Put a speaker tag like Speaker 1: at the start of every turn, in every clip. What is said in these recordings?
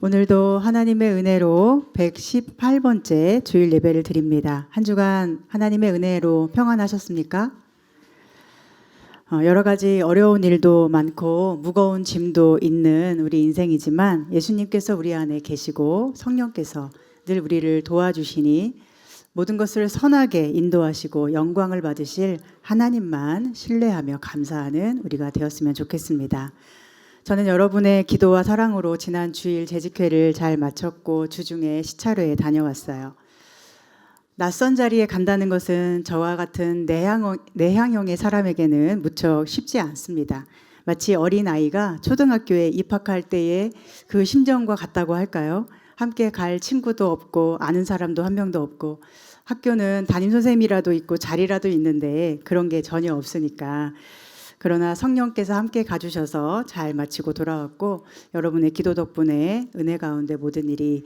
Speaker 1: 오늘도 하나님의 은혜로 118번째 주일 예배를 드립니다. 한 주간 하나님의 은혜로 평안하셨습니까? 여러 가지 어려운 일도 많고 무거운 짐도 있는 우리 인생이지만 예수님께서 우리 안에 계시고 성령께서 늘 우리를 도와주시니 모든 것을 선하게 인도하시고 영광을 받으실 하나님만 신뢰하며 감사하는 우리가 되었으면 좋겠습니다. 저는 여러분의 기도와 사랑으로 지난 주일 재직회를 잘 마쳤고 주중에 시찰회에 다녀왔어요. 낯선 자리에 간다는 것은 저와 같은 내향형의 사람에게는 무척 쉽지 않습니다. 마치 어린아이가 초등학교에 입학할 때의 그 심정과 같다고 할까요? 함께 갈 친구도 없고 아는 사람도 한 명도 없고 학교는 담임선생님이라도 있고 자리라도 있는데 그런 게 전혀 없으니까. 그러나 성령께서 함께 가주셔서 잘 마치고 돌아왔고 여러분의 기도 덕분에 은혜 가운데 모든 일이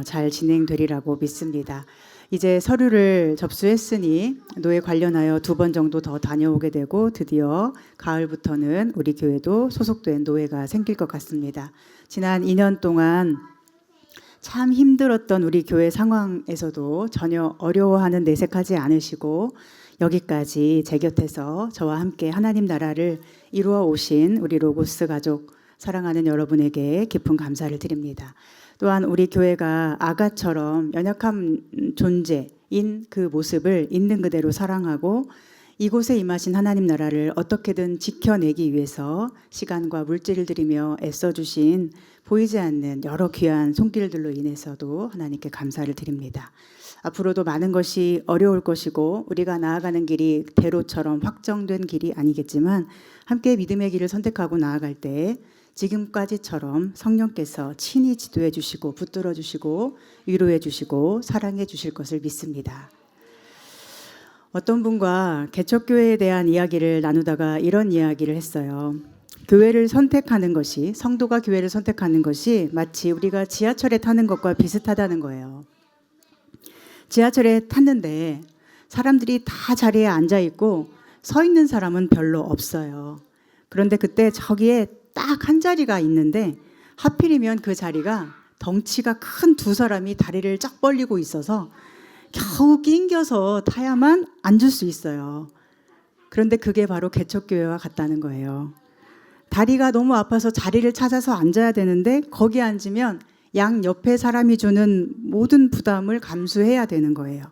Speaker 1: 잘 진행되리라고 믿습니다. 이제 서류를 접수했으니 노예 관련하여 2번 정도 더 다녀오게 되고 드디어 가을부터는 우리 교회도 소속된 노예가 생길 것 같습니다. 지난 2년 동안 참 힘들었던 우리 교회 상황에서도 전혀 어려워하는 내색하지 않으시고 여기까지 제 곁에서 저와 함께 하나님 나라를 이루어 오신 우리 로고스 가족 사랑하는 여러분에게 깊은 감사를 드립니다. 또한 우리 교회가 아가처럼 연약한 존재인 그 모습을 있는 그대로 사랑하고 이곳에 임하신 하나님 나라를 어떻게든 지켜내기 위해서 시간과 물질을 들이며 애써주신 보이지 않는 여러 귀한 손길들로 인해서도 하나님께 감사를 드립니다. 앞으로도 많은 것이 어려울 것이고 우리가 나아가는 길이 대로처럼 확정된 길이 아니겠지만 함께 믿음의 길을 선택하고 나아갈 때 지금까지처럼 성령께서 친히 지도해 주시고 붙들어 주시고 위로해 주시고 사랑해 주실 것을 믿습니다. 어떤 분과 개척교회에 대한 이야기를 나누다가 이런 이야기를 했어요. 교회를 선택하는 것이, 성도가 교회를 선택하는 것이 마치 우리가 지하철에 타는 것과 비슷하다는 거예요. 지하철에 탔는데 사람들이 다 자리에 앉아 있고 서 있는 사람은 별로 없어요. 그런데 그때 저기에 딱 한 자리가 있는데 하필이면 그 자리가 덩치가 큰 2사람이 다리를 쫙 벌리고 있어서 겨우 낑겨서 타야만 앉을 수 있어요. 그런데 그게 바로 개척교회와 같다는 거예요. 다리가 너무 아파서 자리를 찾아서 앉아야 되는데 거기 앉으면 양 옆에 사람이 주는 모든 부담을 감수해야 되는 거예요.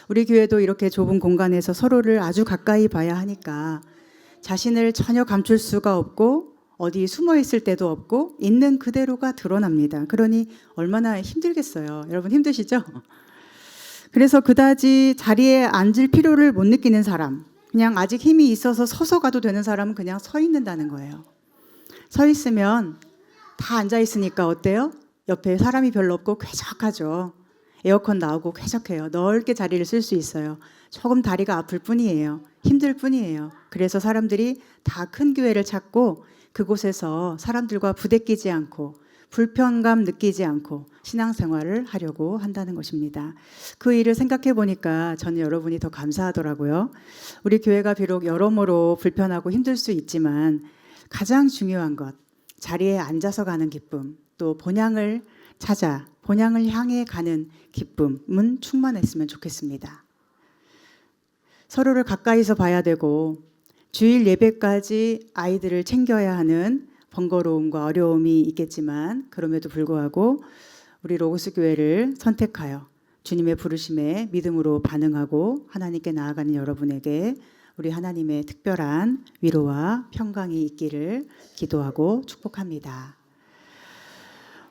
Speaker 1: 우리 교회도 이렇게 좁은 공간에서 서로를 아주 가까이 봐야 하니까 자신을 전혀 감출 수가 없고 어디 숨어 있을 때도 없고 있는 그대로가 드러납니다. 그러니 얼마나 힘들겠어요. 여러분 힘드시죠? 그래서 그다지 자리에 앉을 필요를 못 느끼는 사람, 그냥 아직 힘이 있어서 서서 가도 되는 사람은 그냥 서 있는다는 거예요. 서 있으면 다 앉아 있으니까 어때요? 옆에 사람이 별로 없고 쾌적하죠. 에어컨 나오고 쾌적해요. 넓게 자리를 쓸 수 있어요. 조금 다리가 아플 뿐이에요. 힘들 뿐이에요. 그래서 사람들이 다 큰 교회를 찾고 그곳에서 사람들과 부대끼지 않고 불편감 느끼지 않고 신앙생활을 하려고 한다는 것입니다. 그 일을 생각해 보니까 저는 여러분이 더 감사하더라고요. 우리 교회가 비록 여러모로 불편하고 힘들 수 있지만 가장 중요한 것, 자리에 앉아서 가는 기쁨, 또 본향을 찾아 본향을 향해 가는 기쁨은 충만했으면 좋겠습니다. 서로를 가까이서 봐야 되고 주일 예배까지 아이들을 챙겨야 하는 번거로움과 어려움이 있겠지만 그럼에도 불구하고 우리 로고스 교회를 선택하여 주님의 부르심에 믿음으로 반응하고 하나님께 나아가는 여러분에게 우리 하나님의 특별한 위로와 평강이 있기를 기도하고 축복합니다.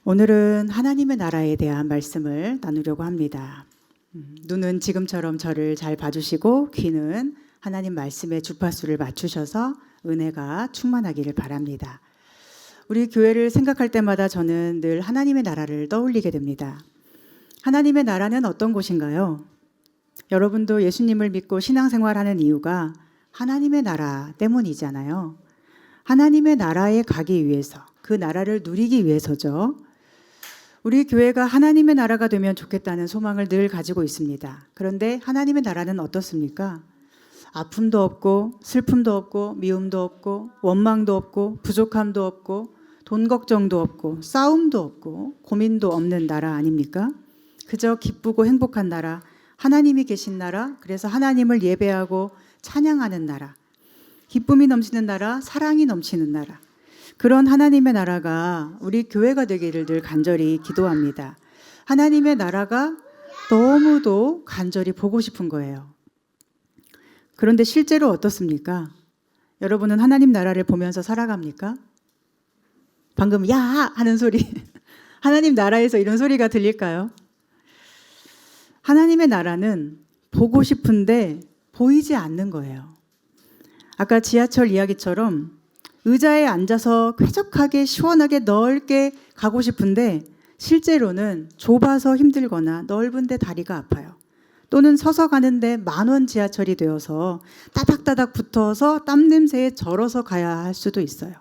Speaker 1: 오늘은 하나님의 나라에 대한 말씀을 나누려고 합니다. 눈은 지금처럼 저를 잘 봐주시고 귀는 하나님 말씀의 주파수를 맞추셔서 은혜가 충만하기를 바랍니다. 우리 교회를 생각할 때마다 저는 늘 하나님의 나라를 떠올리게 됩니다. 하나님의 나라는 어떤 곳인가요? 여러분도 예수님을 믿고 신앙생활하는 이유가 하나님의 나라 때문이잖아요. 하나님의 나라에 가기 위해서, 그 나라를 누리기 위해서죠. 우리 교회가 하나님의 나라가 되면 좋겠다는 소망을 늘 가지고 있습니다. 그런데 하나님의 나라는 어떻습니까? 아픔도 없고 슬픔도 없고 미움도 없고 원망도 없고 부족함도 없고 돈 걱정도 없고 싸움도 없고 고민도 없는 나라 아닙니까? 그저 기쁘고 행복한 나라, 하나님이 계신 나라, 그래서 하나님을 예배하고 찬양하는 나라, 기쁨이 넘치는 나라, 사랑이 넘치는 나라, 그런 하나님의 나라가 우리 교회가 되기를 늘 간절히 기도합니다. 하나님의 나라가 너무도 간절히 보고 싶은 거예요. 그런데 실제로 어떻습니까? 여러분은 하나님 나라를 보면서 살아갑니까? 방금 야 하는 소리, 하나님 나라에서 이런 소리가 들릴까요? 하나님의 나라는 보고 싶은데 보이지 않는 거예요. 아까 지하철 이야기처럼 의자에 앉아서 쾌적하게 시원하게 넓게 가고 싶은데 실제로는 좁아서 힘들거나 넓은데 다리가 아파요. 또는 서서 가는데 10,000원 지하철이 되어서 따닥따닥 붙어서 땀 냄새에 절어서 가야 할 수도 있어요.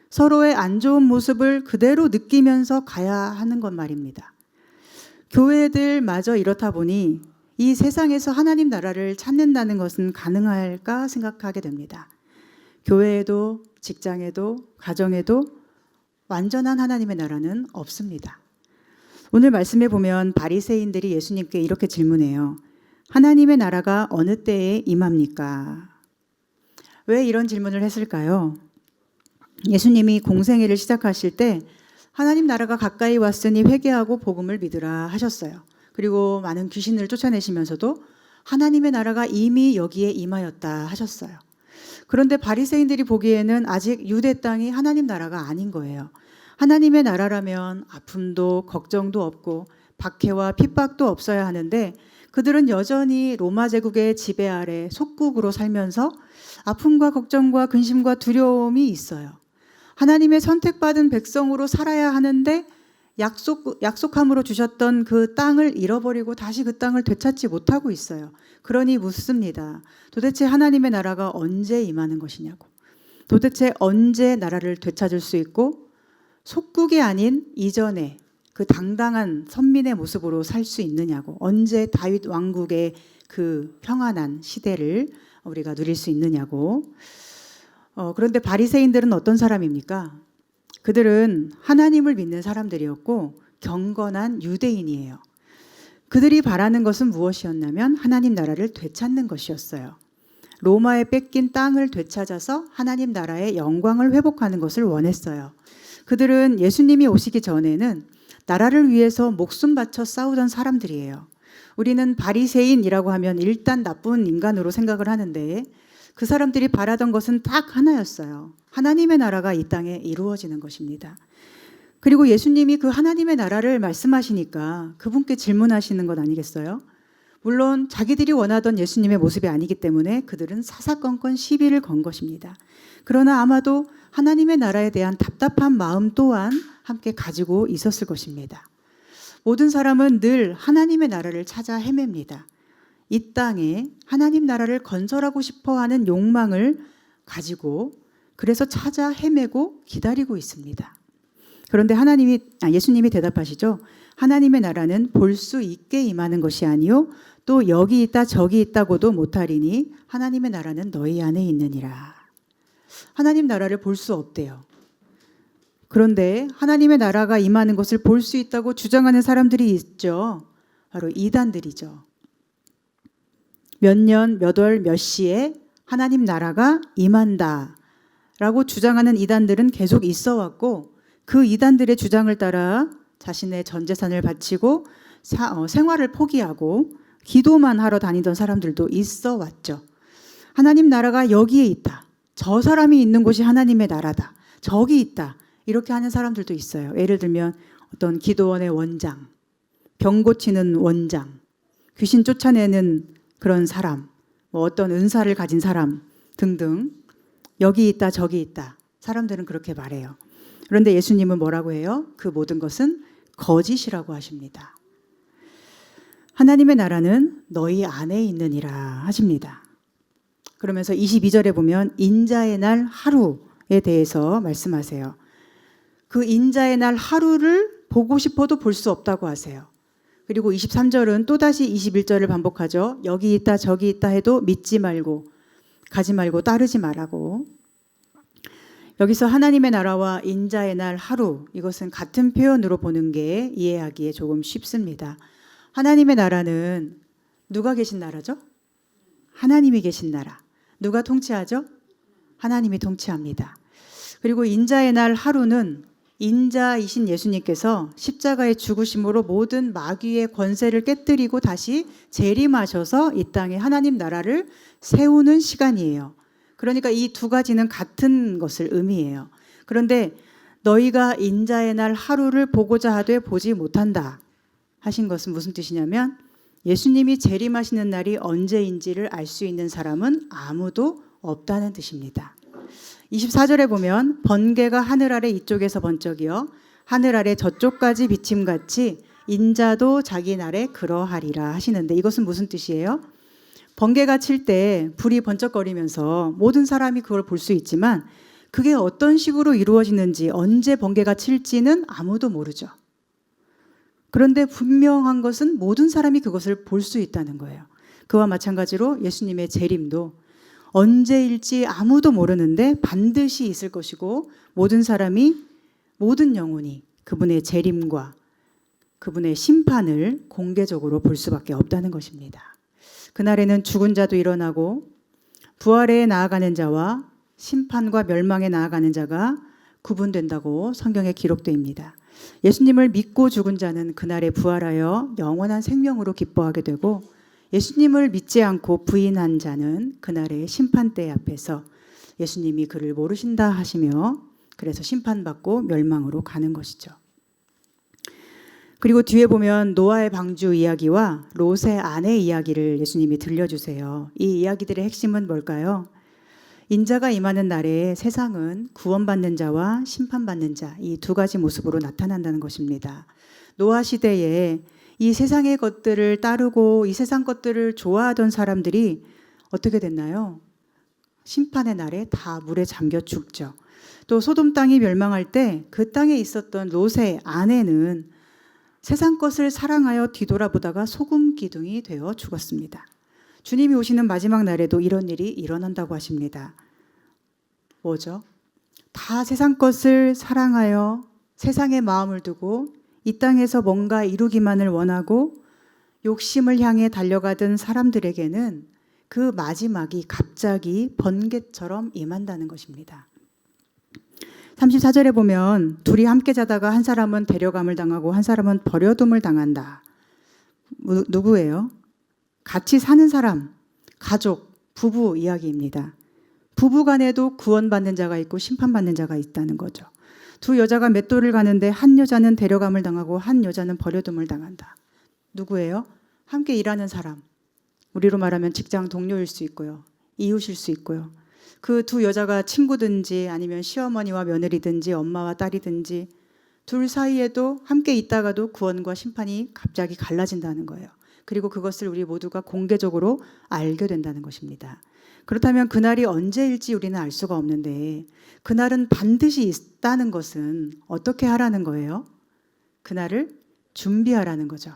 Speaker 1: 서로의 안 좋은 모습을 그대로 느끼면서 가야 하는 것 말입니다. 교회들마저 이렇다 보니 이 세상에서 하나님 나라를 찾는다는 것은 가능할까 생각하게 됩니다. 교회에도 직장에도 가정에도 완전한 하나님의 나라는 없습니다. 오늘 말씀에 보면 바리새인들이 예수님께 이렇게 질문해요. 하나님의 나라가 어느 때에 임합니까? 왜 이런 질문을 했을까요? 예수님이 공생애를 시작하실 때 하나님 나라가 가까이 왔으니 회개하고 복음을 믿으라 하셨어요. 그리고 많은 귀신을 쫓아내시면서도 하나님의 나라가 이미 여기에 임하였다 하셨어요. 그런데 바리새인들이 보기에는 아직 유대 땅이 하나님 나라가 아닌 거예요. 하나님의 나라라면 아픔도 걱정도 없고 박해와 핍박도 없어야 하는데 그들은 여전히 로마 제국의 지배 아래 속국으로 살면서 아픔과 걱정과 근심과 두려움이 있어요. 하나님의 선택받은 백성으로 살아야 하는데 약속함으로 주셨던 그 땅을 잃어버리고 다시 그 땅을 되찾지 못하고 있어요. 그러니 묻습니다. 도대체 하나님의 나라가 언제 임하는 것이냐고. 도대체 언제 나라를 되찾을 수 있고 속국이 아닌 이전에 그 당당한 선민의 모습으로 살 수 있느냐고. 언제 다윗 왕국의 그 평안한 시대를 우리가 누릴 수 있느냐고. 그런데 바리새인들은 어떤 사람입니까? 그들은 하나님을 믿는 사람들이었고 경건한 유대인이에요. 그들이 바라는 것은 무엇이었냐면 하나님 나라를 되찾는 것이었어요. 로마에 뺏긴 땅을 되찾아서 하나님 나라의 영광을 회복하는 것을 원했어요. 그들은 예수님이 오시기 전에는 나라를 위해서 목숨 바쳐 싸우던 사람들이에요. 우리는 바리새인이라고 하면 일단 나쁜 인간으로 생각을 하는데 그 사람들이 바라던 것은 딱 하나였어요. 하나님의 나라가 이 땅에 이루어지는 것입니다. 그리고 예수님이 그 하나님의 나라를 말씀하시니까 그분께 질문하시는 것 아니겠어요? 물론 자기들이 원하던 예수님의 모습이 아니기 때문에 그들은 사사건건 시비를 건 것입니다. 그러나 아마도 하나님의 나라에 대한 답답한 마음 또한 함께 가지고 있었을 것입니다. 모든 사람은 늘 하나님의 나라를 찾아 헤맵니다. 이 땅에 하나님 나라를 건설하고 싶어하는 욕망을 가지고 그래서 찾아 헤매고 기다리고 있습니다. 그런데 예수님이 대답하시죠. 하나님의 나라는 볼 수 있게 임하는 것이 아니요 또 여기 있다 저기 있다고도 못하리니 하나님의 나라는 너희 안에 있느니라. 하나님 나라를 볼 수 없대요. 그런데 하나님의 나라가 임하는 것을 볼 수 있다고 주장하는 사람들이 있죠. 바로 이단들이죠. 몇 년, 몇 월, 몇 시에 하나님 나라가 임한다 라고 주장하는 이단들은 계속 있어 왔고 그 이단들의 주장을 따라 자신의 전 재산을 바치고 생활을 포기하고 기도만 하러 다니던 사람들도 있어 왔죠. 하나님 나라가 여기에 있다. 저 사람이 있는 곳이 하나님의 나라다. 저기 있다. 이렇게 하는 사람들도 있어요. 예를 들면 어떤 기도원의 원장, 병 고치는 원장, 귀신 쫓아내는 그런 사람, 어떤 은사를 가진 사람 등등 여기 있다 저기 있다. 사람들은 그렇게 말해요. 그런데 예수님은 뭐라고 해요? 그 모든 것은 거짓이라고 하십니다. 하나님의 나라는 너희 안에 있느니라 하십니다. 그러면서 22절에 보면 인자의 날 하루에 대해서 말씀하세요. 그 인자의 날 하루를 보고 싶어도 볼 수 없다고 하세요. 그리고 23절은 또다시 21절을 반복하죠. 여기 있다 저기 있다 해도 믿지 말고 가지 말고 따르지 말라고. 여기서 하나님의 나라와 인자의 날 하루, 이것은 같은 표현으로 보는 게 이해하기에 조금 쉽습니다. 하나님의 나라는 누가 계신 나라죠? 하나님이 계신 나라. 누가 통치하죠? 하나님이 통치합니다. 그리고 인자의 날 하루는 인자이신 예수님께서 십자가의 죽으심으로 모든 마귀의 권세를 깨뜨리고 다시 재림하셔서 이 땅에 하나님 나라를 세우는 시간이에요. 그러니까 이 두 가지는 같은 것을 의미해요. 그런데 너희가 인자의 날 하루를 보고자 하되 보지 못한다 하신 것은 무슨 뜻이냐면 예수님이 재림하시는 날이 언제인지를 알 수 있는 사람은 아무도 없다는 뜻입니다. 24절에 보면 번개가 하늘 아래 이쪽에서 번쩍이어 하늘 아래 저쪽까지 비침같이 인자도 자기 날에 그러하리라 하시는데 이것은 무슨 뜻이에요? 번개가 칠 때 불이 번쩍거리면서 모든 사람이 그걸 볼 수 있지만 그게 어떤 식으로 이루어지는지 언제 번개가 칠지는 아무도 모르죠. 그런데 분명한 것은 모든 사람이 그것을 볼 수 있다는 거예요. 그와 마찬가지로 예수님의 재림도 언제일지 아무도 모르는데 반드시 있을 것이고 모든 사람이 모든 영혼이 그분의 재림과 그분의 심판을 공개적으로 볼 수밖에 없다는 것입니다. 그날에는 죽은 자도 일어나고 부활에 나아가는 자와 심판과 멸망에 나아가는 자가 구분된다고 성경에 기록되어 예수님을 믿고 죽은 자는 그날에 부활하여 영원한 생명으로 기뻐하게 되고 예수님을 믿지 않고 부인한 자는 그날의 심판대 앞에서 예수님이 그를 모르신다 하시며 그래서 심판받고 멸망으로 가는 것이죠. 그리고 뒤에 보면 노아의 방주 이야기와 롯의 아내 이야기를 예수님이 들려주세요. 이 이야기들의 핵심은 뭘까요? 인자가 임하는 날에 세상은 구원받는 자와 심판받는 자, 이 두 가지 모습으로 나타난다는 것입니다. 노아 시대에 이 세상의 것들을 따르고 이 세상 것들을 좋아하던 사람들이 어떻게 됐나요? 심판의 날에 다 물에 잠겨 죽죠. 또 소돔 땅이 멸망할 때 그 땅에 있었던 롯의 아내는 세상 것을 사랑하여 뒤돌아보다가 소금 기둥이 되어 죽었습니다. 주님이 오시는 마지막 날에도 이런 일이 일어난다고 하십니다. 뭐죠? 다 세상 것을 사랑하여 세상의 마음을 두고 이 땅에서 뭔가 이루기만을 원하고 욕심을 향해 달려가던 사람들에게는 그 마지막이 갑자기 번개처럼 임한다는 것입니다. 34절에 보면 둘이 함께 자다가 한 사람은 데려감을 당하고 한 사람은 버려둠을 당한다. 누구예요? 같이 사는 사람, 가족, 부부 이야기입니다. 부부 간에도 구원받는 자가 있고 심판받는 자가 있다는 거죠. 두 여자가 맷돌을 가는데 한 여자는 데려감을 당하고 한 여자는 버려둠을 당한다. 누구예요? 함께 일하는 사람. 우리로 말하면 직장 동료일 수 있고요. 이웃일 수 있고요. 그 두 여자가 친구든지 아니면 시어머니와 며느리든지 엄마와 딸이든지 둘 사이에도 함께 있다가도 구원과 심판이 갑자기 갈라진다는 거예요. 그리고 그것을 우리 모두가 공개적으로 알게 된다는 것입니다. 그렇다면 그날이 언제일지 우리는 알 수가 없는데 그날은 반드시 있다는 것은 어떻게 하라는 거예요? 그날을 준비하라는 거죠.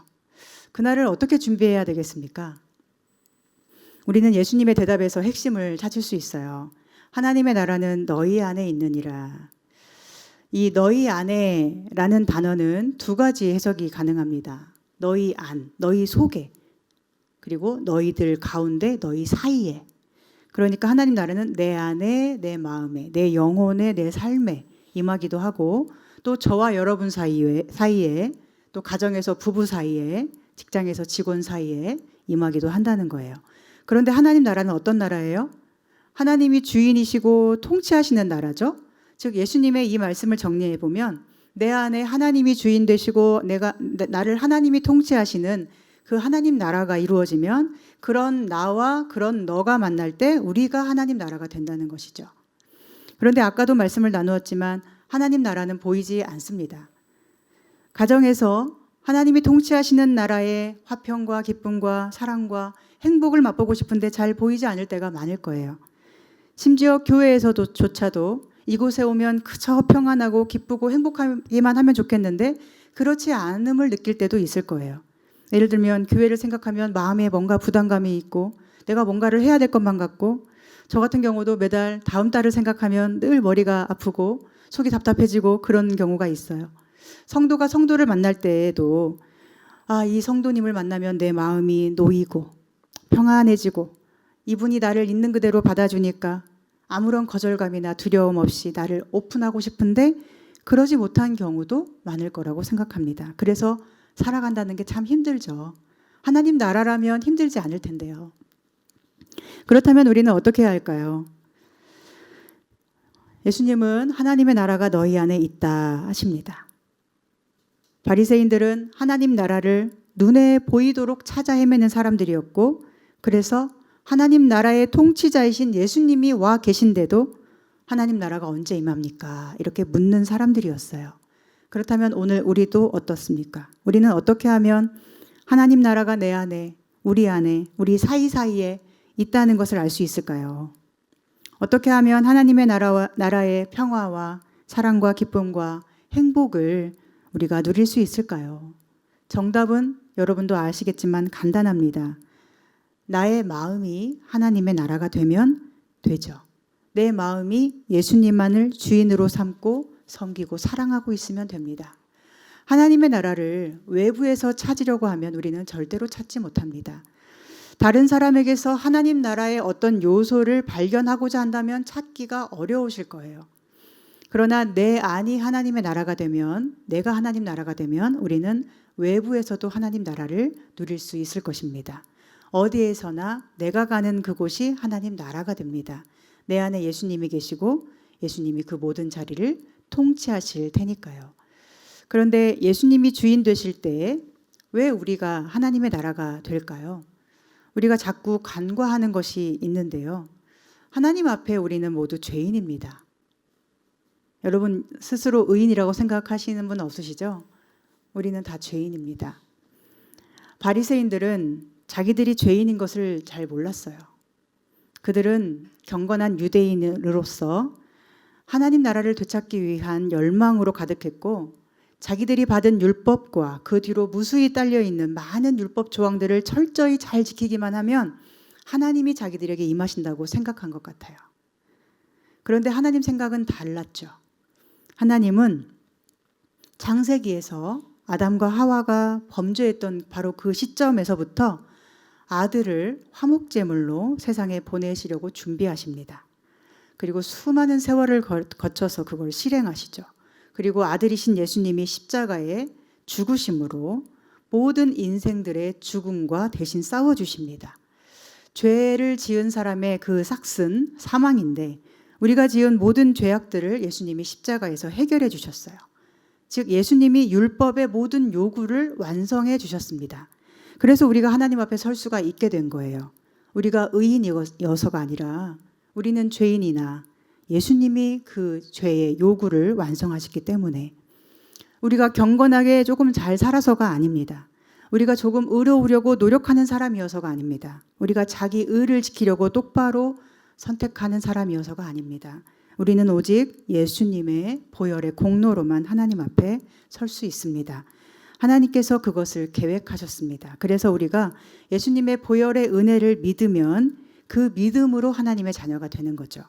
Speaker 1: 그날을 어떻게 준비해야 되겠습니까? 우리는 예수님의 대답에서 핵심을 찾을 수 있어요. 하나님의 나라는 너희 안에 있느니라. 이 너희 안에라는 단어는 두 가지 해석이 가능합니다. 너희 안, 너희 속에, 그리고 너희들 가운데, 너희 사이에. 그러니까 하나님 나라는 내 안에, 내 마음에, 내 영혼에, 내 삶에 임하기도 하고 또 저와 여러분 사이에 또 가정에서 부부 사이에 직장에서 직원 사이에 임하기도 한다는 거예요. 그런데 하나님 나라는 어떤 나라예요? 하나님이 주인이시고 통치하시는 나라죠. 즉 예수님의 이 말씀을 정리해 보면 내 안에 하나님이 주인 되시고 나를 하나님이 통치하시는 그 하나님 나라가 이루어지면 그런 나와 그런 너가 만날 때 우리가 하나님 나라가 된다는 것이죠. 그런데 아까도 말씀을 나누었지만 하나님 나라는 보이지 않습니다. 가정에서 하나님이 통치하시는 나라의 화평과 기쁨과 사랑과 행복을 맛보고 싶은데 잘 보이지 않을 때가 많을 거예요. 심지어 교회에서조차도 이곳에 오면 그저 평안하고 기쁘고 행복하기만 하면 좋겠는데 그렇지 않음을 느낄 때도 있을 거예요. 예를 들면 교회를 생각하면 마음에 뭔가 부담감이 있고 내가 뭔가를 해야 될 것만 같고 저 같은 경우도 매달 다음 달을 생각하면 늘 머리가 아프고 속이 답답해지고 그런 경우가 있어요. 성도가 성도를 만날 때에도 이 성도님을 만나면 내 마음이 놓이고 평안해지고 이분이 나를 있는 그대로 받아주니까 아무런 거절감이나 두려움 없이 나를 오픈하고 싶은데 그러지 못한 경우도 많을 거라고 생각합니다. 그래서 살아간다는 게 참 힘들죠. 하나님 나라라면 힘들지 않을 텐데요. 그렇다면 우리는 어떻게 해야 할까요? 예수님은 하나님의 나라가 너희 안에 있다 하십니다. 바리새인들은 하나님 나라를 눈에 보이도록 찾아 헤매는 사람들이었고, 그래서 하나님 나라의 통치자이신 예수님이 와 계신데도 하나님 나라가 언제 임합니까? 이렇게 묻는 사람들이었어요. 그렇다면 오늘 우리도 어떻습니까? 우리는 어떻게 하면 하나님 나라가 내 안에, 우리 사이사이에 있다는 것을 알 수 있을까요? 어떻게 하면 하나님의 나라의 평화와 사랑과 기쁨과 행복을 우리가 누릴 수 있을까요? 정답은 여러분도 아시겠지만 간단합니다. 나의 마음이 하나님의 나라가 되면 되죠. 내 마음이 예수님만을 주인으로 삼고 섬기고 사랑하고 있으면 됩니다. 하나님의 나라를 외부에서 찾으려고 하면 우리는 절대로 찾지 못합니다. 다른 사람에게서 하나님 나라의 어떤 요소를 발견하고자 한다면 찾기가 어려우실 거예요. 그러나 내 안이 하나님의 나라가 되면, 내가 하나님 나라가 되면 우리는 외부에서도 하나님 나라를 누릴 수 있을 것입니다. 어디에서나 내가 가는 그곳이 하나님 나라가 됩니다. 내 안에 예수님이 계시고 예수님이 그 모든 자리를 통치하실 테니까요. 그런데 예수님이 주인 되실 때 왜 우리가 하나님의 나라가 될까요? 우리가 자꾸 간과하는 것이 있는데요. 하나님 앞에 우리는 모두 죄인입니다. 여러분 스스로 의인이라고 생각하시는 분 없으시죠? 우리는 다 죄인입니다. 바리새인들은 자기들이 죄인인 것을 잘 몰랐어요. 그들은 경건한 유대인으로서 하나님 나라를 되찾기 위한 열망으로 가득했고, 자기들이 받은 율법과 그 뒤로 무수히 딸려있는 많은 율법 조항들을 철저히 잘 지키기만 하면 하나님이 자기들에게 임하신다고 생각한 것 같아요. 그런데 하나님 생각은 달랐죠. 하나님은 창세기에서 아담과 하와가 범죄했던 바로 그 시점에서부터 아들을 화목제물로 세상에 보내시려고 준비하십니다. 그리고 수많은 세월을 거쳐서 그걸 실행하시죠. 그리고 아들이신 예수님이 십자가에 죽으심으로 모든 인생들의 죽음과 대신 싸워주십니다. 죄를 지은 사람의 그 삭슨 사망인데 우리가 지은 모든 죄악들을 예수님이 십자가에서 해결해 주셨어요. 즉 예수님이 율법의 모든 요구를 완성해 주셨습니다. 그래서 우리가 하나님 앞에 설 수가 있게 된 거예요. 우리가 의인이어서가 아니라 우리는 죄인이나 예수님이 그 죄의 요구를 완성하셨기 때문에, 우리가 경건하게 조금 잘 살아서가 아닙니다. 우리가 조금 의로우려고 노력하는 사람이어서가 아닙니다. 우리가 자기 의를 지키려고 똑바로 선택하는 사람이어서가 아닙니다. 우리는 오직 예수님의 보혈의 공로로만 하나님 앞에 설 수 있습니다. 하나님께서 그것을 계획하셨습니다. 그래서 우리가 예수님의 보혈의 은혜를 믿으면 그 믿음으로 하나님의 자녀가 되는 거죠.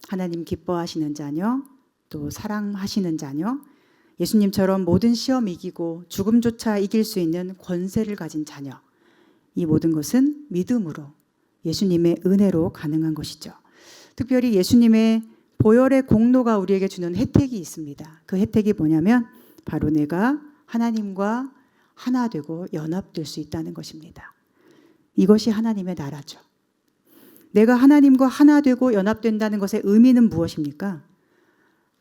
Speaker 1: 하나님 기뻐하시는 자녀, 또 사랑하시는 자녀, 예수님처럼 모든 시험 이기고 죽음조차 이길 수 있는 권세를 가진 자녀. 이 모든 것은 믿음으로, 예수님의 은혜로 가능한 것이죠. 특별히 예수님의 보혈의 공로가 우리에게 주는 혜택이 있습니다. 그 혜택이 뭐냐면 바로 내가 하나님과 하나 되고 연합될 수 있다는 것입니다. 이것이 하나님의 나라죠. 내가 하나님과 하나 되고 연합된다는 것의 의미는 무엇입니까?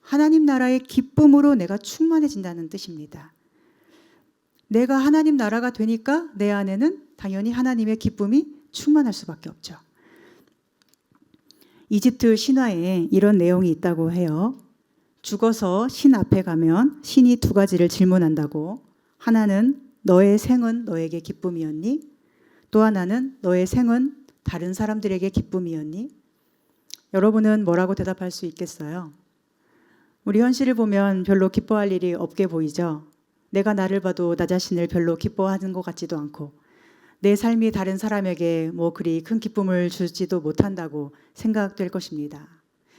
Speaker 1: 하나님 나라의 기쁨으로 내가 충만해진다는 뜻입니다. 내가 하나님 나라가 되니까 내 안에는 당연히 하나님의 기쁨이 충만할 수밖에 없죠. 이집트 신화에 이런 내용이 있다고 해요. 죽어서 신 앞에 가면 신이 두 가지를 질문한다고. 하나는 너의 생은 너에게 기쁨이었니? 또 하나는 너의 생은 다른 사람들에게 기쁨이었니? 여러분은 뭐라고 대답할 수 있겠어요? 우리 현실을 보면 별로 기뻐할 일이 없게 보이죠. 내가 나를 봐도 나 자신을 별로 기뻐하는 것 같지도 않고, 내 삶이 다른 사람에게 뭐 그리 큰 기쁨을 주지도 못한다고 생각될 것입니다.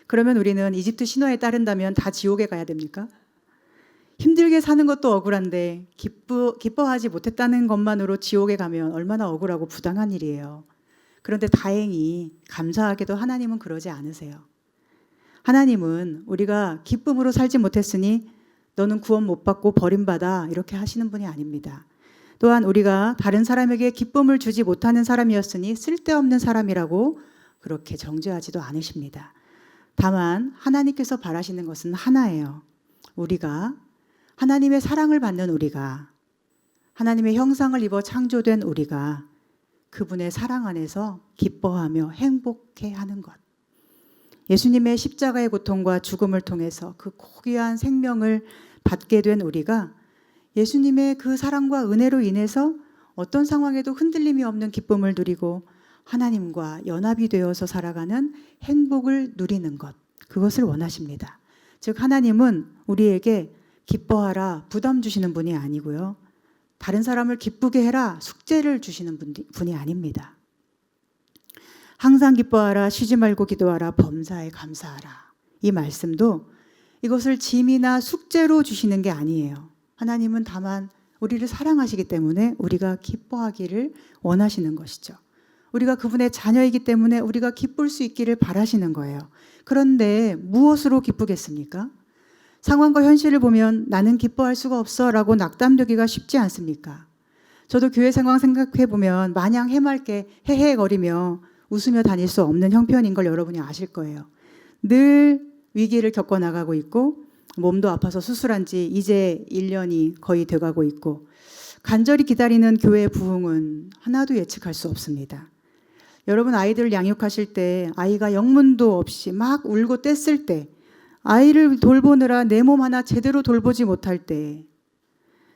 Speaker 1: 그러면 우리는 이집트 신화에 따른다면 다 지옥에 가야 됩니까? 힘들게 사는 것도 억울한데 기뻐하지 못했다는 것만으로 지옥에 가면 얼마나 억울하고 부당한 일이에요. 그런데 다행히 감사하게도 하나님은 그러지 않으세요. 하나님은 우리가 기쁨으로 살지 못했으니 너는 구원 못 받고 버림받아 이렇게 하시는 분이 아닙니다. 또한 우리가 다른 사람에게 기쁨을 주지 못하는 사람이었으니 쓸데없는 사람이라고 그렇게 정죄하지도 않으십니다. 다만 하나님께서 바라시는 것은 하나예요. 우리가 하나님의 사랑을 받는 우리가 하나님의 형상을 입어 창조된 우리가 그분의 사랑 안에서 기뻐하며 행복해하는 것. 예수님의 십자가의 고통과 죽음을 통해서 그 고귀한 생명을 받게 된 우리가 예수님의 그 사랑과 은혜로 인해서 어떤 상황에도 흔들림이 없는 기쁨을 누리고 하나님과 연합이 되어서 살아가는 행복을 누리는 것, 그것을 원하십니다. 즉 하나님은 우리에게 기뻐하라 부담 주시는 분이 아니고요, 다른 사람을 기쁘게 해라 숙제를 주시는 분이 아닙니다. 항상 기뻐하라, 쉬지 말고 기도하라, 범사에 감사하라. 이 말씀도 이것을 짐이나 숙제로 주시는 게 아니에요. 하나님은 다만 우리를 사랑하시기 때문에 우리가 기뻐하기를 원하시는 것이죠. 우리가 그분의 자녀이기 때문에 우리가 기쁠 수 있기를 바라시는 거예요. 그런데 무엇으로 기쁘겠습니까? 상황과 현실을 보면 나는 기뻐할 수가 없어 라고 낙담되기가 쉽지 않습니까? 저도 교회 상황 생각해 보면 마냥 해맑게 헤헤거리며 웃으며 다닐 수 없는 형편인 걸 여러분이 아실 거예요. 늘 위기를 겪어나가고 있고 몸도 아파서 수술한 지 이제 1년이 거의 돼가고 있고 간절히 기다리는 교회 부흥은 하나도 예측할 수 없습니다. 여러분 아이들을 양육하실 때 아이가 영문도 없이 막 울고 뗐을 때, 아이를 돌보느라 내 몸 하나 제대로 돌보지 못할 때,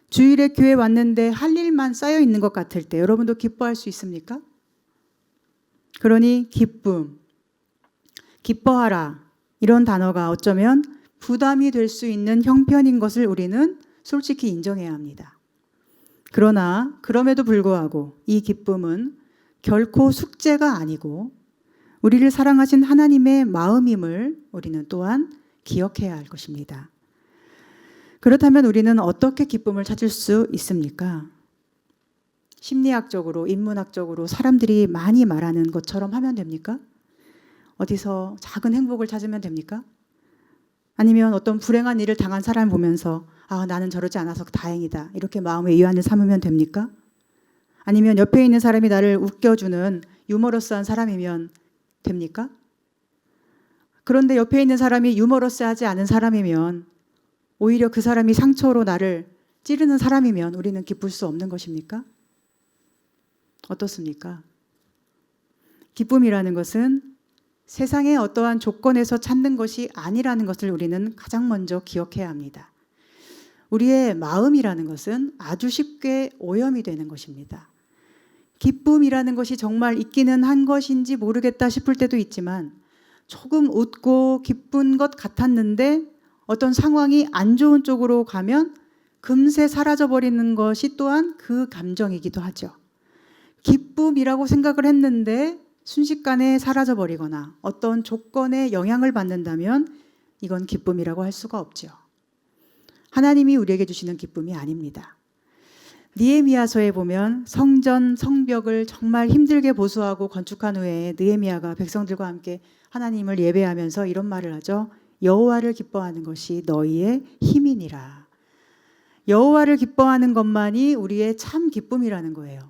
Speaker 1: 주일에 교회 왔는데 할 일만 쌓여 있는 것 같을 때 여러분도 기뻐할 수 있습니까? 그러니 기쁨, 기뻐하라 이런 단어가 어쩌면 부담이 될 수 있는 형편인 것을 우리는 솔직히 인정해야 합니다. 그러나 그럼에도 불구하고 이 기쁨은 결코 숙제가 아니고 우리를 사랑하신 하나님의 마음임을 우리는 또한 기억해야 할 것입니다. 그렇다면 우리는 어떻게 기쁨을 찾을 수 있습니까? 심리학적으로, 인문학적으로 사람들이 많이 말하는 것처럼 하면 됩니까? 어디서 작은 행복을 찾으면 됩니까? 아니면 어떤 불행한 일을 당한 사람을 보면서 나는 저러지 않아서 다행이다 이렇게 마음의 위안을 삼으면 됩니까? 아니면 옆에 있는 사람이 나를 웃겨주는 유머러스한 사람이면 됩니까? 그런데 옆에 있는 사람이 유머러스하지 않은 사람이면, 오히려 그 사람이 상처로 나를 찌르는 사람이면 우리는 기쁠 수 없는 것입니까? 어떻습니까? 기쁨이라는 것은 세상의 어떠한 조건에서 찾는 것이 아니라는 것을 우리는 가장 먼저 기억해야 합니다. 우리의 마음이라는 것은 아주 쉽게 오염이 되는 것입니다. 기쁨이라는 것이 정말 있기는 한 것인지 모르겠다 싶을 때도 있지만, 조금 웃고 기쁜 것 같았는데 어떤 상황이 안 좋은 쪽으로 가면 금세 사라져버리는 것이 또한 그 감정이기도 하죠. 기쁨이라고 생각을 했는데 순식간에 사라져버리거나 어떤 조건에 영향을 받는다면 이건 기쁨이라고 할 수가 없죠. 하나님이 우리에게 주시는 기쁨이 아닙니다. 느헤미야서에 보면 성전, 성벽을 정말 힘들게 보수하고 건축한 후에 느헤미야가 백성들과 함께 하나님을 예배하면서 이런 말을 하죠. 여호와를 기뻐하는 것이 너희의 힘이니라. 여호와를 기뻐하는 것만이 우리의 참 기쁨이라는 거예요.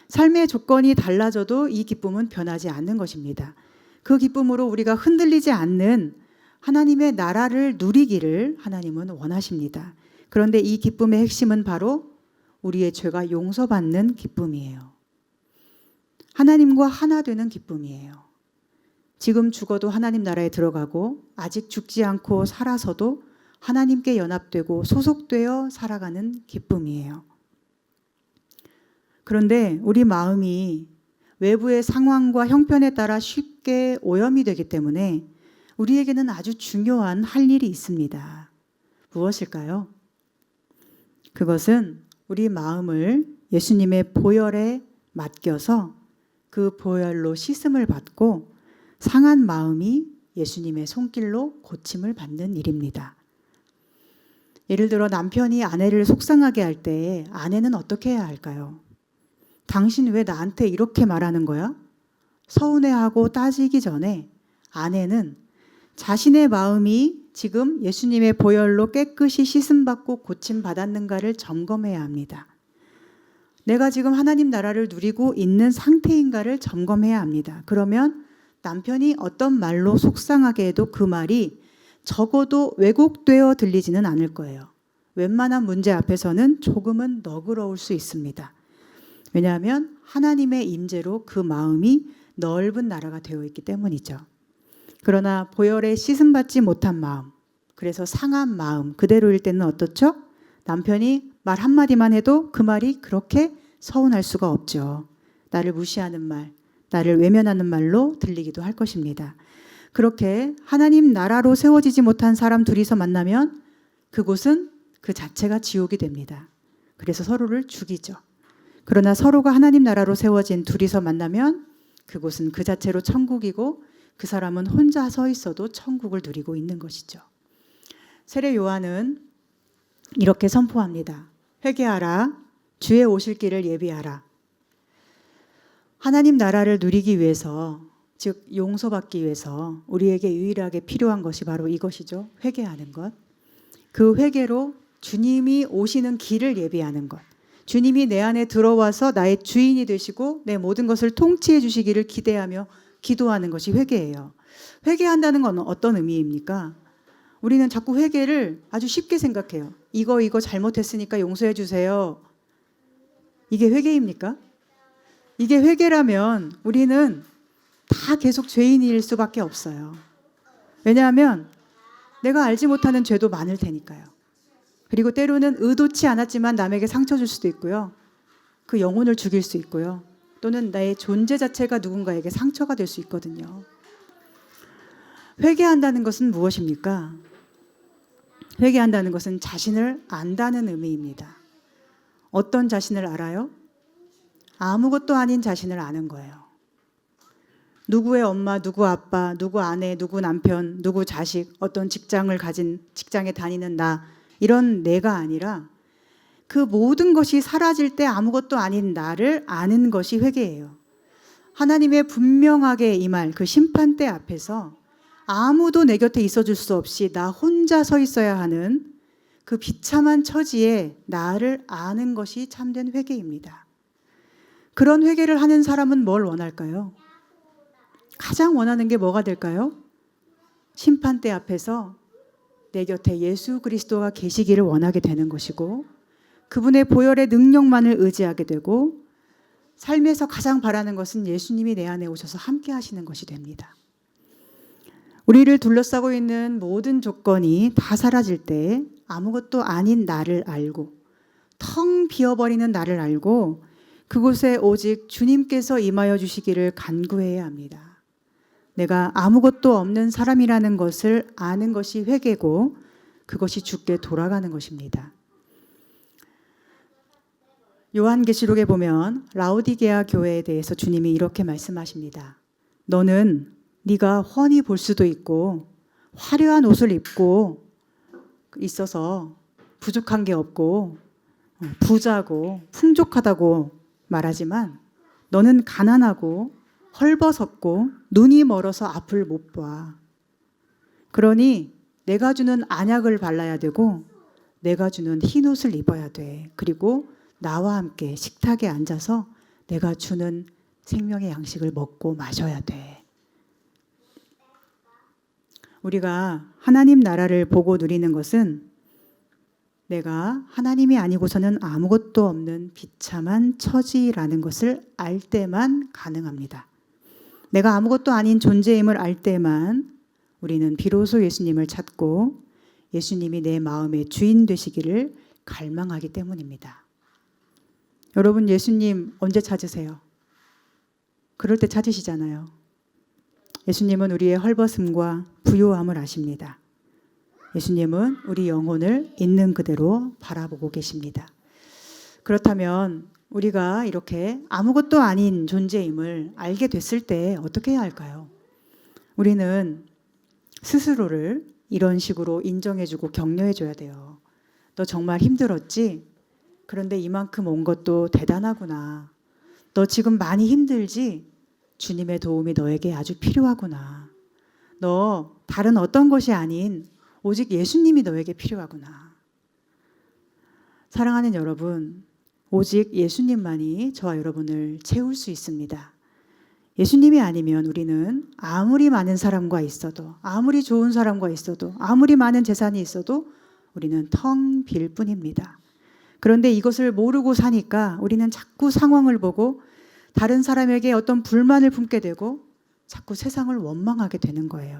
Speaker 1: 삶의 조건이 달라져도 이 기쁨은 변하지 않는 것입니다. 그 기쁨으로 우리가 흔들리지 않는 하나님의 나라를 누리기를 하나님은 원하십니다. 그런데 이 기쁨의 핵심은 바로 우리의 죄가 용서받는 기쁨이에요. 하나님과 하나 되는 기쁨이에요. 지금 죽어도 하나님 나라에 들어가고 아직 죽지 않고 살아서도 하나님께 연합되고 소속되어 살아가는 기쁨이에요. 그런데 우리 마음이 외부의 상황과 형편에 따라 쉽게 오염이 되기 때문에 우리에게는 아주 중요한 할 일이 있습니다. 무엇일까요? 그것은 우리 마음을 예수님의 보혈에 맡겨서 그 보혈로 씻음을 받고 상한 마음이 예수님의 손길로 고침을 받는 일입니다. 예를 들어 남편이 아내를 속상하게 할 때 아내는 어떻게 해야 할까요? 당신 왜 나한테 이렇게 말하는 거야? 서운해하고 따지기 전에 아내는 자신의 마음이 지금 예수님의 보혈로 깨끗이 씻음받고 고침받았는가를 점검해야 합니다. 내가 지금 하나님 나라를 누리고 있는 상태인가를 점검해야 합니다. 그러면 남편이 어떤 말로 속상하게 해도 그 말이 적어도 왜곡되어 들리지는 않을 거예요. 웬만한 문제 앞에서는 조금은 너그러울 수 있습니다. 왜냐하면 하나님의 임재로 그 마음이 넓은 나라가 되어 있기 때문이죠. 그러나 보혈에 씻음받지 못한 마음, 그래서 상한 마음 그대로일 때는 어떻죠? 남편이 말 한마디만 해도 그 말이 그렇게 서운할 수가 없죠. 나를 무시하는 말, 나를 외면하는 말로 들리기도 할 것입니다. 그렇게 하나님 나라로 세워지지 못한 사람 둘이서 만나면 그곳은 그 자체가 지옥이 됩니다. 그래서 서로를 죽이죠. 그러나 서로가 하나님 나라로 세워진 둘이서 만나면 그곳은 그 자체로 천국이고 그 사람은 혼자 서 있어도 천국을 누리고 있는 것이죠. 세례 요한은 이렇게 선포합니다. 회개하라. 주의 오실 길을 예비하라. 하나님 나라를 누리기 위해서, 즉 용서받기 위해서 우리에게 유일하게 필요한 것이 바로 이것이죠. 회개하는 것. 그 회개로 주님이 오시는 길을 예비하는 것. 주님이 내 안에 들어와서 나의 주인이 되시고 내 모든 것을 통치해 주시기를 기대하며 기도하는 것이 회개예요. 회개한다는 건 어떤 의미입니까? 우리는 자꾸 회개를 아주 쉽게 생각해요. 이거 잘못했으니까 용서해 주세요. 이게 회개입니까? 이게 회개라면 우리는 다 계속 죄인일 수밖에 없어요. 왜냐하면 내가 알지 못하는 죄도 많을 테니까요. 그리고 때로는 의도치 않았지만 남에게 상처 줄 수도 있고요. 그 영혼을 죽일 수 있고요. 또는 나의 존재 자체가 누군가에게 상처가 될 수 있거든요. 회개한다는 것은 무엇입니까? 회개한다는 것은 자신을 안다는 의미입니다. 어떤 자신을 알아요? 아무것도 아닌 자신을 아는 거예요. 누구의 엄마, 누구 아빠, 누구 아내, 누구 남편, 누구 자식, 어떤 직장을 가진, 직장에 다니는 나, 이런 내가 아니라 그 모든 것이 사라질 때 아무것도 아닌 나를 아는 것이 회개예요. 하나님의 분명하게 임할 그 심판대 앞에서 아무도 내 곁에 있어줄 수 없이 나 혼자 서 있어야 하는 그 비참한 처지에 나를 아는 것이 참된 회개입니다. 그런 회개를 하는 사람은 뭘 원할까요? 가장 원하는 게 뭐가 될까요? 심판대 앞에서 내 곁에 예수 그리스도가 계시기를 원하게 되는 것이고 그분의 보혈의 능력만을 의지하게 되고 삶에서 가장 바라는 것은 예수님이 내 안에 오셔서 함께 하시는 것이 됩니다. 우리를 둘러싸고 있는 모든 조건이 다 사라질 때 아무것도 아닌 나를 알고 텅 비어버리는 나를 알고 그곳에 오직 주님께서 임하여 주시기를 간구해야 합니다. 내가 아무것도 없는 사람이라는 것을 아는 것이 회개고 그것이 주께 돌아가는 것입니다. 요한계시록에 보면 라오디게아 교회에 대해서 주님이 이렇게 말씀하십니다. 너는 네가 훤히 볼 수도 있고 화려한 옷을 입고 있어서 부족한 게 없고 부자고 풍족하다고 말하지만 너는 가난하고 헐벗었고 눈이 멀어서 앞을 못 봐. 그러니 내가 주는 안약을 발라야 되고 내가 주는 흰옷을 입어야 돼. 그리고 나와 함께 식탁에 앉아서 내가 주는 생명의 양식을 먹고 마셔야 돼. 우리가 하나님 나라를 보고 누리는 것은 내가 하나님이 아니고서는 아무것도 없는 비참한 처지라는 것을 알 때만 가능합니다. 내가 아무것도 아닌 존재임을 알 때만 우리는 비로소 예수님을 찾고 예수님이 내 마음의 주인 되시기를 갈망하기 때문입니다. 여러분, 예수님 언제 찾으세요? 그럴 때 찾으시잖아요. 예수님은 우리의 헐벗음과 부요함을 아십니다. 예수님은 우리 영혼을 있는 그대로 바라보고 계십니다. 그렇다면 우리가 이렇게 아무것도 아닌 존재임을 알게 됐을 때 어떻게 해야 할까요? 우리는 스스로를 이런 식으로 인정해주고 격려해줘야 돼요. 너 정말 힘들었지? 그런데 이만큼 온 것도 대단하구나. 너 지금 많이 힘들지? 주님의 도움이 너에게 아주 필요하구나. 너 다른 어떤 것이 아닌 오직 예수님이 너에게 필요하구나. 사랑하는 여러분, 오직 예수님만이 저와 여러분을 채울 수 있습니다. 예수님이 아니면 우리는 아무리 많은 사람과 있어도, 아무리 좋은 사람과 있어도, 아무리 많은 재산이 있어도 우리는 텅 빌 뿐입니다. 그런데 이것을 모르고 사니까 우리는 자꾸 상황을 보고 다른 사람에게 어떤 불만을 품게 되고 자꾸 세상을 원망하게 되는 거예요.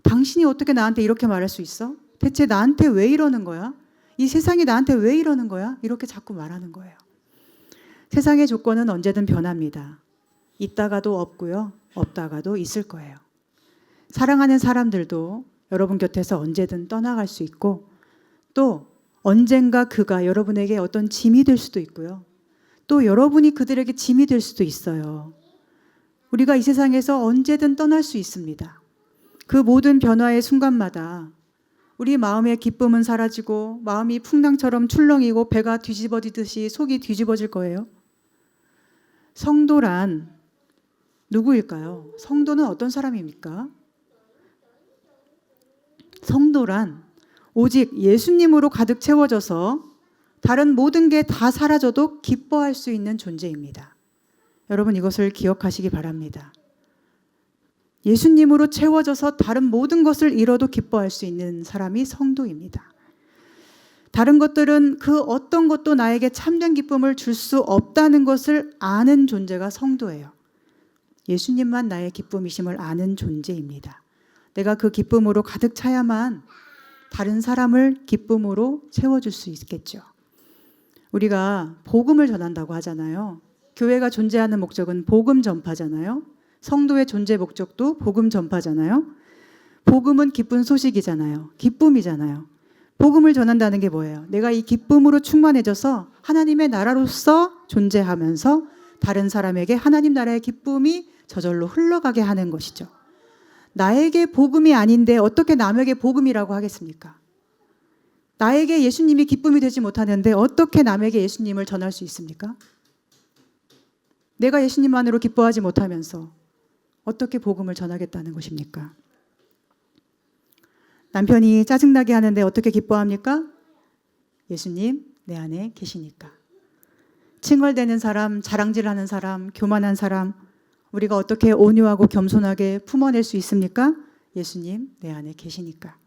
Speaker 1: 당신이 어떻게 나한테 이렇게 말할 수 있어? 대체 나한테 왜 이러는 거야? 이 세상이 나한테 왜 이러는 거야? 이렇게 자꾸 말하는 거예요. 세상의 조건은 언제든 변합니다. 있다가도 없고요. 없다가도 있을 거예요. 사랑하는 사람들도 여러분 곁에서 언제든 떠나갈 수 있고 또 언젠가 그가 여러분에게 어떤 짐이 될 수도 있고요. 또 여러분이 그들에게 짐이 될 수도 있어요. 우리가 이 세상에서 언제든 떠날 수 있습니다. 그 모든 변화의 순간마다 우리 마음의 기쁨은 사라지고 마음이 풍랑처럼 출렁이고 배가 뒤집어지듯이 속이 뒤집어질 거예요. 성도란 누구일까요? 성도는 어떤 사람입니까? 성도란 오직 예수님으로 가득 채워져서 다른 모든 게 다 사라져도 기뻐할 수 있는 존재입니다. 여러분 이것을 기억하시기 바랍니다. 예수님으로 채워져서 다른 모든 것을 잃어도 기뻐할 수 있는 사람이 성도입니다. 다른 것들은 그 어떤 것도 나에게 참된 기쁨을 줄 수 없다는 것을 아는 존재가 성도예요. 예수님만 나의 기쁨이심을 아는 존재입니다. 내가 그 기쁨으로 가득 차야만 다른 사람을 기쁨으로 채워줄 수 있겠죠. 우리가 복음을 전한다고 하잖아요. 교회가 존재하는 목적은 복음 전파잖아요. 성도의 존재 목적도 복음 전파잖아요. 복음은 기쁜 소식이잖아요. 기쁨이잖아요. 복음을 전한다는 게 뭐예요? 내가 이 기쁨으로 충만해져서 하나님의 나라로서 존재하면서 다른 사람에게 하나님 나라의 기쁨이 저절로 흘러가게 하는 것이죠. 나에게 복음이 아닌데 어떻게 남에게 복음이라고 하겠습니까? 나에게 예수님이 기쁨이 되지 못하는데 어떻게 남에게 예수님을 전할 수 있습니까? 내가 예수님만으로 기뻐하지 못하면서 어떻게 복음을 전하겠다는 것입니까? 남편이 짜증나게 하는데 어떻게 기뻐합니까? 예수님 내 안에 계시니까. 칭얼대는 사람, 자랑질하는 사람, 교만한 사람 우리가 어떻게 온유하고 겸손하게 품어낼 수 있습니까? 예수님 내 안에 계시니까.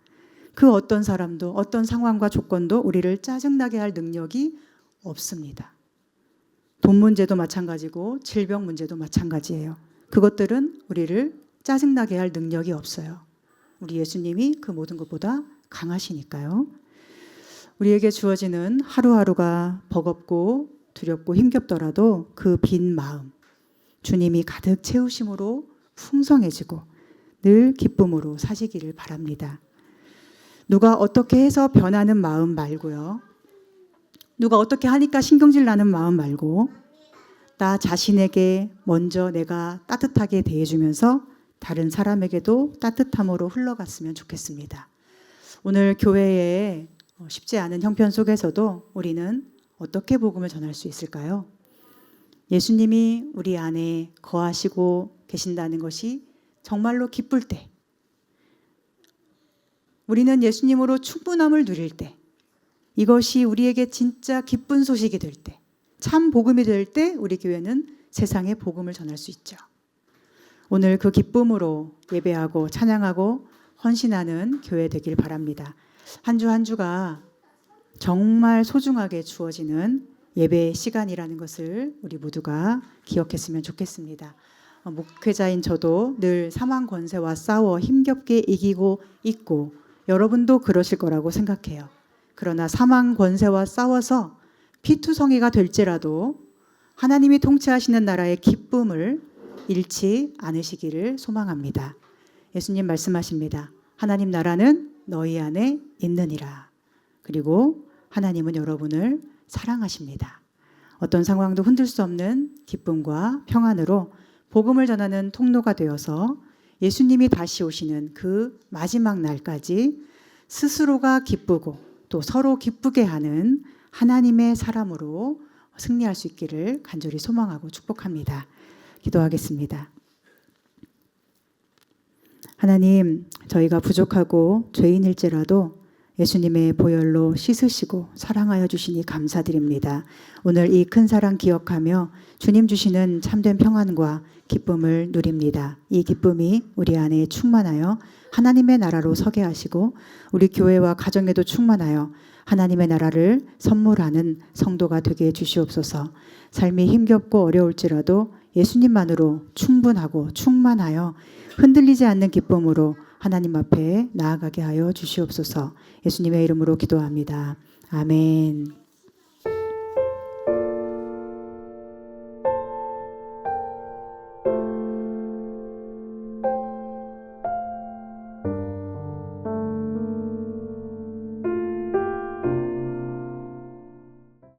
Speaker 1: 그 어떤 사람도 어떤 상황과 조건도 우리를 짜증나게 할 능력이 없습니다. 돈 문제도 마찬가지고 질병 문제도 마찬가지예요. 그것들은 우리를 짜증나게 할 능력이 없어요. 우리 예수님이 그 모든 것보다 강하시니까요. 우리에게 주어지는 하루하루가 버겁고 두렵고 힘겹더라도 그 빈 마음 주님이 가득 채우심으로 풍성해지고 늘 기쁨으로 사시기를 바랍니다. 누가 어떻게 해서 변하는 마음 말고요. 누가 어떻게 하니까 신경질 나는 마음 말고 나 자신에게 먼저 내가 따뜻하게 대해주면서 다른 사람에게도 따뜻함으로 흘러갔으면 좋겠습니다. 오늘 교회의 쉽지 않은 형편 속에서도 우리는 어떻게 복음을 전할 수 있을까요? 예수님이 우리 안에 거하시고 계신다는 것이 정말로 기쁠 때, 우리는 예수님으로 충분함을 누릴 때, 이것이 우리에게 진짜 기쁜 소식이 될 때, 참 복음이 될 때 우리 교회는 세상에 복음을 전할 수 있죠. 오늘 그 기쁨으로 예배하고 찬양하고 헌신하는 교회 되길 바랍니다. 한 주 한 주가 정말 소중하게 주어지는 예배 시간이라는 것을 우리 모두가 기억했으면 좋겠습니다. 목회자인 저도 늘 사망 권세와 싸워 힘겹게 이기고 있고 여러분도 그러실 거라고 생각해요. 그러나 사망 권세와 싸워서 피투성이가 될지라도 하나님이 통치하시는 나라의 기쁨을 잃지 않으시기를 소망합니다. 예수님 말씀하십니다. 하나님 나라는 너희 안에 있느니라. 그리고 하나님은 여러분을 사랑하십니다. 어떤 상황도 흔들 수 없는 기쁨과 평안으로 복음을 전하는 통로가 되어서 예수님이 다시 오시는 그 마지막 날까지 스스로가 기쁘고 또 서로 기쁘게 하는 하나님의 사람으로 승리할 수 있기를 간절히 소망하고 축복합니다. 기도하겠습니다. 하나님, 저희가 부족하고 죄인일지라도 예수님의 보혈로 씻으시고 사랑하여 주시니 감사드립니다. 오늘 이 큰 사랑 기억하며 주님 주시는 참된 평안과 기쁨을 누립니다. 이 기쁨이 우리 안에 충만하여 하나님의 나라로 서게 하시고 우리 교회와 가정에도 충만하여 하나님의 나라를 선물하는 성도가 되게 해주시옵소서. 삶이 힘겹고 어려울지라도 예수님만으로 충분하고 충만하여 흔들리지 않는 기쁨으로 하나님 앞에 나아가게 하여 주시옵소서. 예수님의 이름으로 기도합니다. 아멘.